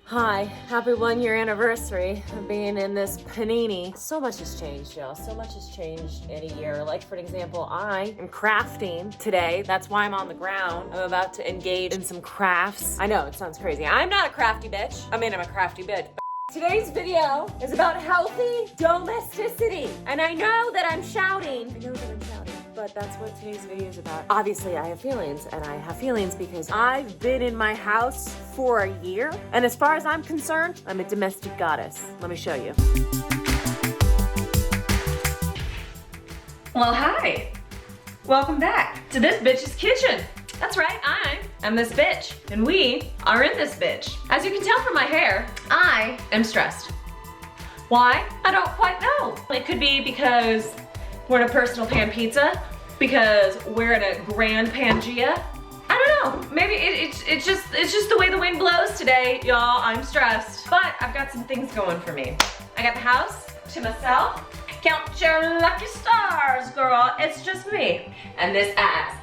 Hi, happy 1 year anniversary of being in this panini. So much has changed, y'all. So much has changed in a year. Like, for example, I am crafting today. That's why I'm on the ground. I'm about to engage in some crafts. I know, it sounds crazy. I'm not a crafty bitch. I mean, I'm a crafty bitch. Today's video is about healthy domesticity. And I know that I'm shouting. But that's what today's video is about. Obviously, I have feelings, and I have feelings because I've been in my house for a year. And as far as I'm concerned, I'm a domestic goddess. Let me show you. Well, hi. Welcome back to this bitch's kitchen. That's right, I am this bitch, and we are in this bitch. As you can tell from my hair, I am stressed. Why? I don't quite know. It could be because we're in a personal pan pizza, because we're in a grand Pangea. I don't know, maybe it's just the way the wind blows today, y'all. I'm stressed, but I've got some things going for me. I got the house to myself. Count your lucky stars, girl. It's just me and this ass.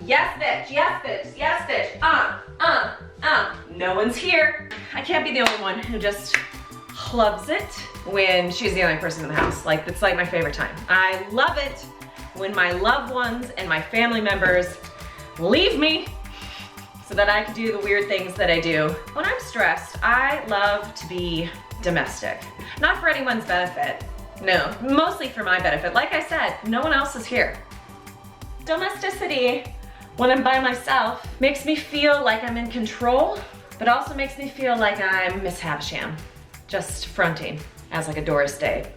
Yes, bitch. Yes, bitch. Yes, bitch. No one's here. I can't be the only one who just loves it when she's the only person in the house. Like, it's like my favorite time. I love it when my loved ones and my family members leave me so that I can do the weird things that I do. When I'm stressed, I love to be domestic. Not for anyone's benefit. No, mostly for my benefit. Like I said, no one else is here. Domesticity, when I'm by myself, makes me feel like I'm in control, but also makes me feel like I'm Miss Havisham, just fronting as like a Doris Day.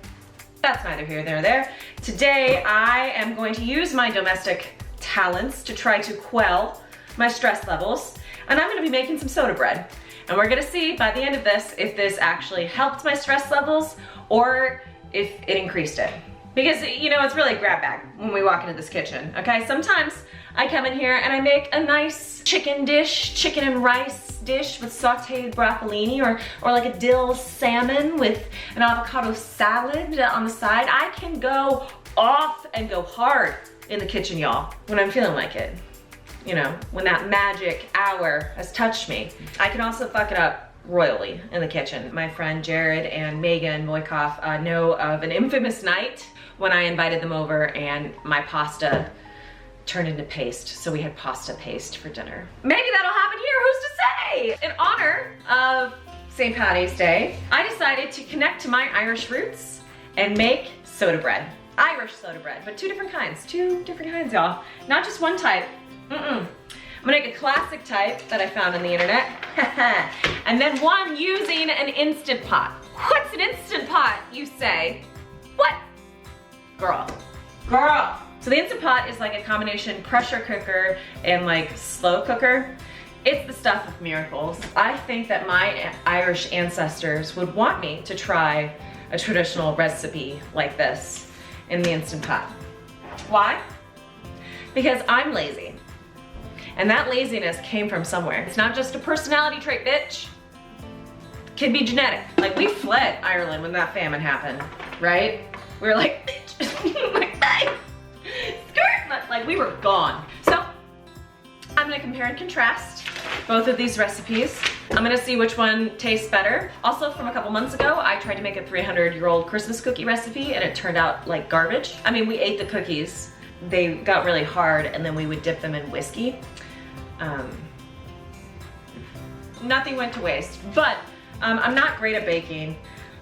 That's neither here nor there. Today, I am going to use my domestic talents to try to quell my stress levels, and I'm gonna be making some soda bread. And we're gonna see by the end of this if this actually helped my stress levels or if it increased it. Because, you know, it's really a grab bag when we walk into this kitchen, okay? Sometimes I come in here and I make a nice chicken and rice dish with sauteed broccolini or like a dill salmon with an avocado salad on the side. I can go off and go hard in the kitchen, y'all, when I'm feeling like it. You know, when that magic hour has touched me. I can also fuck it up royally in the kitchen. My friend Jared and Megan Moikoff know of an infamous night when I invited them over and my pasta turned into paste. So we had pasta paste for dinner. Maybe that'll happen here, who's to say? In honor of St. Patty's Day, I decided to connect to my Irish roots and make soda bread. Irish soda bread, but two different kinds, y'all. Not just one type. I'm gonna make a classic type that I found on the internet. And then one using an Instant Pot. What's an Instant Pot, you say? What? Girl. So the Instant Pot is like a combination pressure cooker and like slow cooker. It's the stuff of miracles. I think that my Irish ancestors would want me to try a traditional recipe like this in the Instant Pot. Why? Because I'm lazy. And that laziness came from somewhere. It's not just a personality trait, bitch. It can be genetic. Like, we fled Ireland when that famine happened, right? We were like, bitch, like, hey, skirt, like we were gone. So I'm gonna compare and contrast both of these recipes. I'm gonna see which one tastes better. Also, from a couple months ago, I tried to make a 300-year-old Christmas cookie recipe and it turned out like garbage. I mean, we ate the cookies. They got really hard and then we would dip them in whiskey. Nothing went to waste, but I'm not great at baking.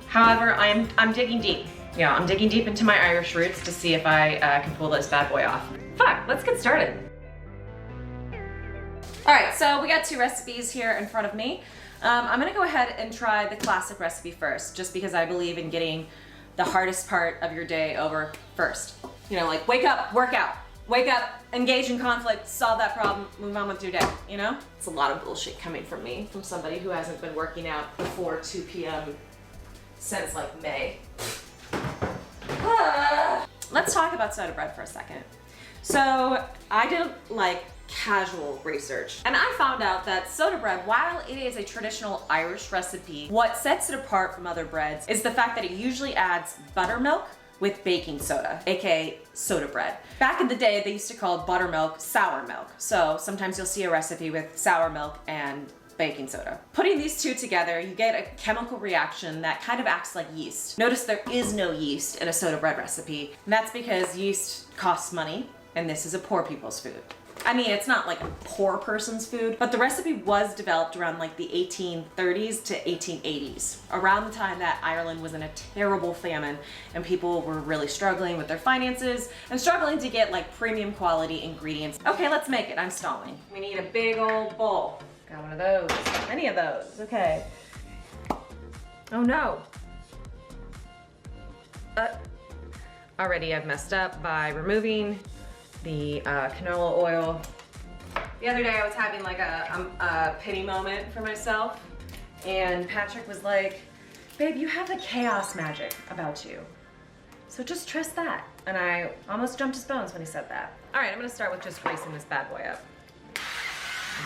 However, I'm digging deep. Yeah, I'm digging deep into my Irish roots to see if I can pull this bad boy off. Fuck, let's get started. All right, so we got two recipes here in front of me. I'm gonna go ahead and try the classic recipe first, just because I believe in getting the hardest part of your day over first. You know, like wake up, work out. Wake up, engage in conflict, solve that problem, move on with your day, you know? It's a lot of bullshit coming from me, from somebody who hasn't been working out before 2 p.m. since like May. Let's talk about soda bread for a second. So I did like casual research and I found out that soda bread, while it is a traditional Irish recipe, what sets it apart from other breads is the fact that it usually adds buttermilk with baking soda, aka soda bread. Back in the day, they used to call buttermilk sour milk. So sometimes you'll see a recipe with sour milk and baking soda. Putting these two together, you get a chemical reaction that kind of acts like yeast. Notice there is no yeast in a soda bread recipe, and that's because yeast costs money, and this is a poor people's food. I mean, it's not like a poor person's food, but the recipe was developed around like the 1830s to 1880s, around the time that Ireland was in a terrible famine and people were really struggling with their finances and struggling to get like premium quality ingredients. Okay, let's make it. I'm stalling. We need a big old bowl. Got one of those, many of those. Okay. Oh no. Already I've messed up by removing the canola oil. The other day I was having like a pity moment for myself, and Patrick was like, babe, you have the chaos magic about you, so just trust that. And I almost jumped his bones when he said that. All right, I'm gonna start with just greasing this bad boy up.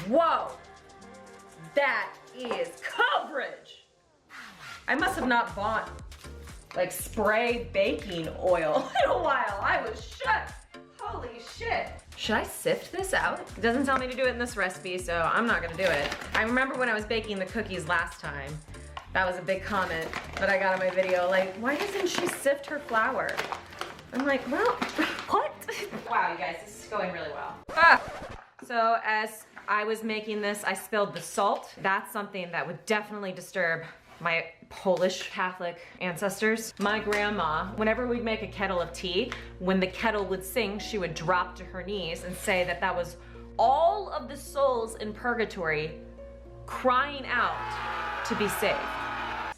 Whoa, that is coverage. I must have not bought like spray baking oil in a while. I was shook. Holy shit. Should I sift this out? It doesn't tell me to do it in this recipe, so I'm not gonna do it. I remember when I was baking the cookies last time, that was a big comment that I got in my video, like, why doesn't she sift her flour? I'm like, well, what? Wow, you guys, this is going really well. So as I was making this, I spilled the salt. That's something that would definitely disturb my Polish Catholic ancestors. My grandma, whenever we'd make a kettle of tea, when the kettle would sing, she would drop to her knees and say that that was all of the souls in purgatory crying out to be saved.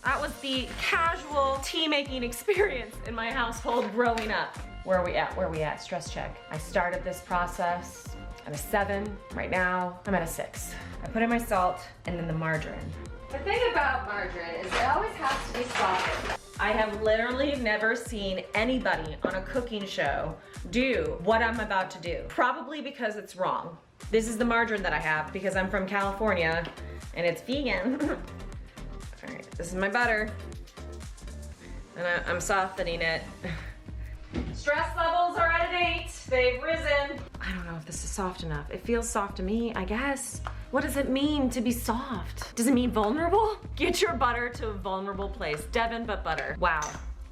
That was the casual tea making experience in my household growing up. Where are we at? Where are we at? Stress check. I started this process at a 7. Right now, I'm at a 6. I put in my salt and then the margarine. The thing about margarine is it always has to be softened. I have literally never seen anybody on a cooking show do what I'm about to do. Probably because it's wrong. This is the margarine that I have because I'm from California and it's vegan. All right, this is my butter. And I'm softening it. Stress levels are at an 8. They've risen. I don't know if this is soft enough. It feels soft to me, I guess. What does it mean to be soft? Does it mean vulnerable? Get your butter to a vulnerable place. Devin, but butter. Wow,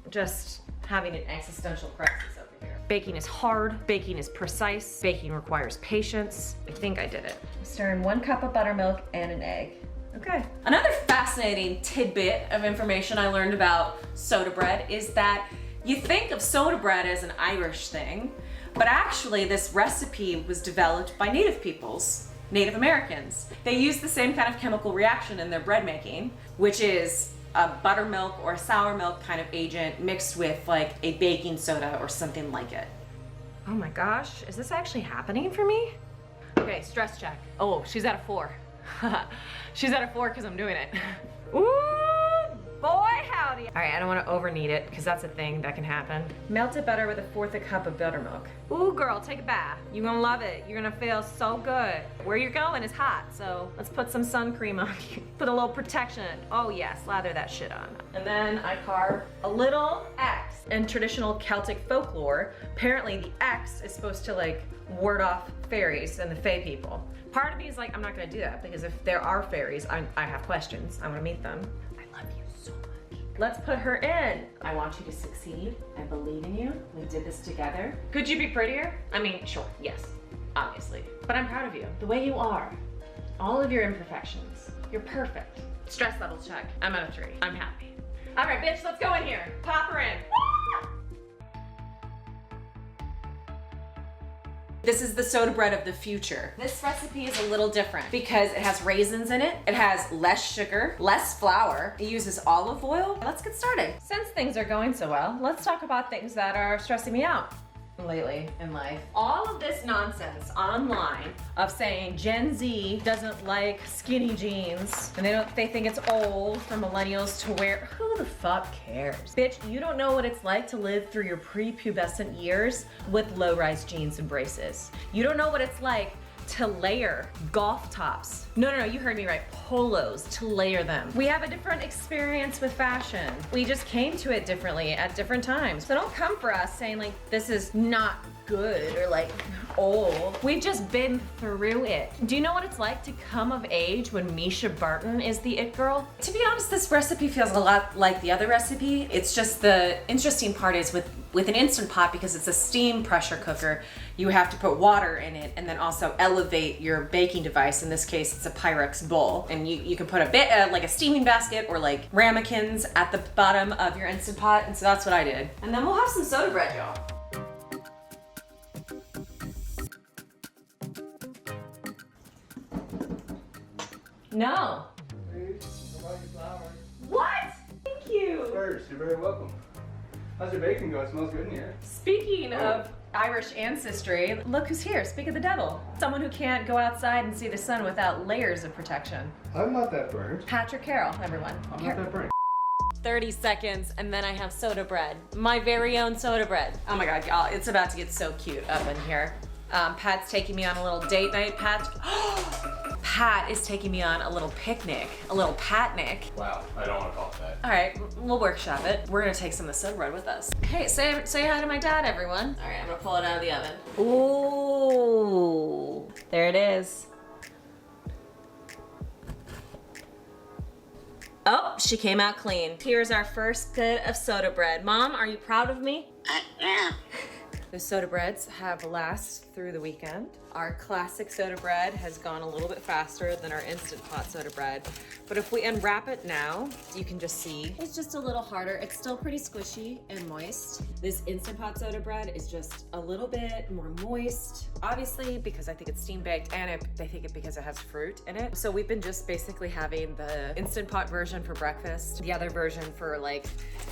just having an existential crisis over here. Baking is hard, baking is precise, baking requires patience. I think I did it. Stir in 1 cup of buttermilk and an egg. Okay. Another fascinating tidbit of information I learned about soda bread is that you think of soda bread as an Irish thing, but actually this recipe was developed by Native peoples. Native Americans. They use the same kind of chemical reaction in their bread making, which is a buttermilk or a sour milk kind of agent mixed with like a baking soda or something like it. Oh my gosh, is this actually happening for me? Okay, stress check. Oh, she's at a 4. She's at a 4 because I'm doing it. Ooh, boy howdy. All right, I don't want to over knead it because that's a thing that can happen. Melted butter with 1/4 cup of buttermilk. Ooh, girl, take a bath. You're gonna love it. You're gonna feel so good. Where you're going is hot, so let's put some sun cream on you. Put a little protection. Oh yeah, slather that shit on. And then I carve a little X. In traditional Celtic folklore, apparently the X is supposed to like ward off fairies and the fae people. Part of me is like, I'm not gonna do that because if there are fairies, I have questions. I wanna meet them. I love you so much. Let's put her in. I want you to succeed. I believe in you. We did this together. Could you be prettier? I mean, sure, yes, obviously. But I'm proud of you, the way you are. All of your imperfections. You're perfect. Stress levels check. I'm at a 3. I'm happy. All right, bitch, let's go in here. Pop her in. This is the soda bread of the future. This recipe is a little different because it has raisins in it, it has less sugar, less flour, it uses olive oil. Let's get started. Since things are going so well, let's talk about things that are stressing me out lately in life. All of this nonsense online of saying Gen Z doesn't like skinny jeans and they think it's old for millennials to wear. Who the fuck cares? Bitch, you don't know what it's like to live through your prepubescent years with low-rise jeans and braces. You don't know what it's like to layer golf tops. No, you heard me right. polos to layer them. We have a different experience with fashion. We just came to it differently at different times. So don't come for us saying like, this is not good or like old. We've just been through it. Do you know what it's like to come of age when Misha Barton is the it girl? To be honest, this recipe feels a lot like the other recipe. It's just the interesting part is with an Instant Pot, because it's a steam pressure cooker, you have to put water in it and then also elevate your baking device. In this case, it's a Pyrex bowl. And you can put a bit like a steaming basket or like ramekins at the bottom of your Instant Pot. And so that's what I did. And then we'll have some soda bread, y'all. No. What? Thank you. First, you're very welcome. How's your bacon go? It smells good in here. Speaking of Irish ancestry, look who's here. Speak of the devil. Someone who can't go outside and see the sun without layers of protection. I'm not that burnt. Patrick Carroll, everyone. I'm not that burnt. 30 seconds and then I have soda bread. My very own soda bread. Oh my God, y'all, it's about to get so cute up in here. Pat's taking me on a little date night. Pat is taking me on a little picnic, a little Patnick. Wow, I don't want to call it that. All right, we'll workshop it. We're gonna take some of the soda bread with us. Hey, say hi to my dad, everyone. All right, I'm gonna pull it out of the oven. Ooh, there it is. Oh, she came out clean. Here's our first bit of soda bread. Mom, are you proud of me? Yeah. The soda breads have last through the weekend. Our classic soda bread has gone a little bit faster than our Instant Pot soda bread. But if we unwrap it now, you can just see. It's just a little harder. It's still pretty squishy and moist. This Instant Pot soda bread is just a little bit more moist. Obviously, because I think it's steam baked, and I think it because it has fruit in it. So we've been just basically having the Instant Pot version for breakfast, the other version for like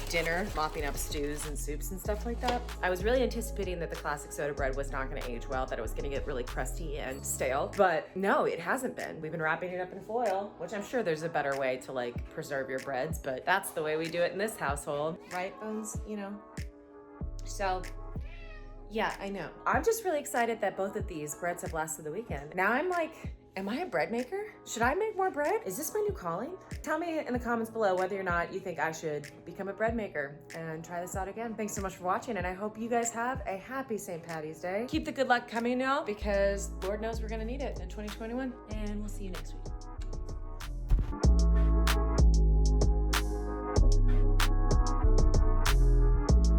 dinner, mopping up stews and soups and stuff like that. I was really anticipating that the classic soda bread was not gonna age well, that it was gonna get really crusty and stale, but no, it hasn't been. We've been wrapping it up in foil, which I'm sure there's a better way to like preserve your breads, but that's the way we do it in this household. Right, Bones? You know? So, yeah, I know. I'm just really excited that both of these breads have lasted the weekend. Now I'm like, am I a bread maker? Should I make more bread? Is this my new calling? Tell me in the comments below whether or not you think I should become a bread maker and try this out again. Thanks so much for watching, and I hope you guys have a happy St. Patty's Day. Keep the good luck coming, y'all, because Lord knows we're gonna need it in 2021. And we'll see you next week.